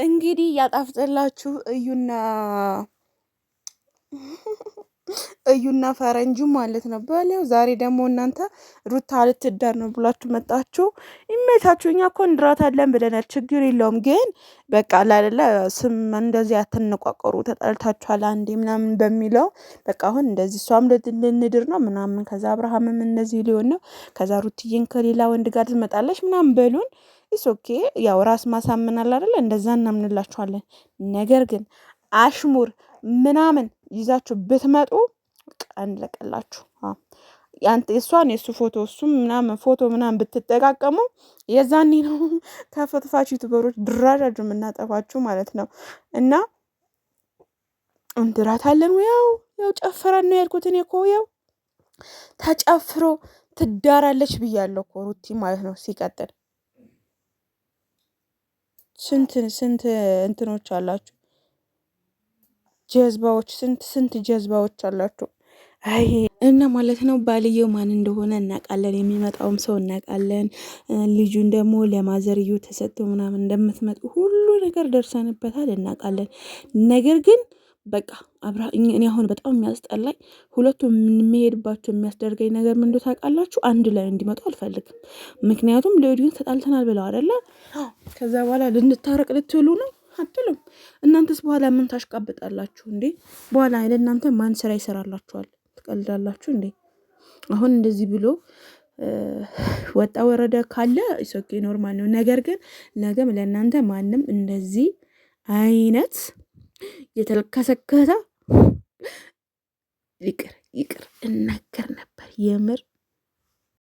እንግዲህ ያጣፍጥላችሁ እዩና ፈረንጁ ማለት ነው። በለው ዛሬ ደግሞ እናንተ ሩታ ልትዳር ነው ብላችሁ መጣችሁ። ይመቻችሁ። እኛ እኮ እንድራታለን ብለናል። ችግር የለውም ግን በቃ አይደለ ስም እንደዚህ አትነቋቀሩ። ተጣልታችኋል አንዴ ምናምን በሚለው በቃ አሁን እንደዚህ እሷም ልንድር ነው ምናምን ከዛ አብርሃምም እንደዚህ ሊሆን ነው ከዛ ሩትዬን ከሌላ ወንድ ጋር ትመጣለች ምናምን በሉን። ኦኬ ያው ራስ ማሳመናል አይደለ እንደዛ እናምንላችኋለን። ነገር ግን አሽሙር ምናምን ይዛችሁ ብትመጡ ቀንለቀላችሁ። ያንተ የሷን የሱ ፎቶ እሱም ምናምን ፎቶ ምናምን ብትጠቃቀሙ የዛኔ ነው ተፈትፋች ዩቲዩበሮች ድራሻችሁ የምናጠፋችሁ ማለት ነው። እና እንድራታለን ያው ጨፈራን ነው ያልኩት እኔ እኮ ያው ተጨፍሮ ትዳራለች ብያለሁ እኮ ሩቲ ማለት ነው። ሲቀጥል ስንት እንትኖች አላችሁ ጀዝባዎች ስንት ጀዝባዎች አላችሁ። አይ እና ማለት ነው ባልየው ማን እንደሆነ እናውቃለን። የሚመጣውም ሰው እናውቃለን። ልጁን ደግሞ ለማዘርዩ ተሰጥቶ ምናምን እንደምትመጡ ሁሉ ነገር ደርሰንበታል እናውቃለን። ነገር ግን በቃ እኔ አሁን በጣም የሚያስጠላኝ ሁለቱም የምንሄድባቸው የሚያስደርገኝ ነገር ምን እንደሆነ ታውቃላችሁ? አንድ ላይ እንዲመጡ አልፈልግም። ምክንያቱም ለኦዲየንስ ተጣልተናል ብለው አይደለ ከዛ በኋላ ልንታረቅ ልትሉ ነው አትሉም። እናንተስ በኋላ ምን ታሽቃብጣላችሁ እንዴ? በኋላ አይደል እናንተ ማን ስራ ይሰራላችኋል? ትቀልዳላችሁ እንዴ? አሁን እንደዚህ ብሎ ወጣ ወረደ ካለ ኢሶኬ ኖርማል ነው። ነገር ግን ነገም ለእናንተ ማንም እንደዚህ አይነት የተልከሰከሰ ይቅር እናገር ነበር የምር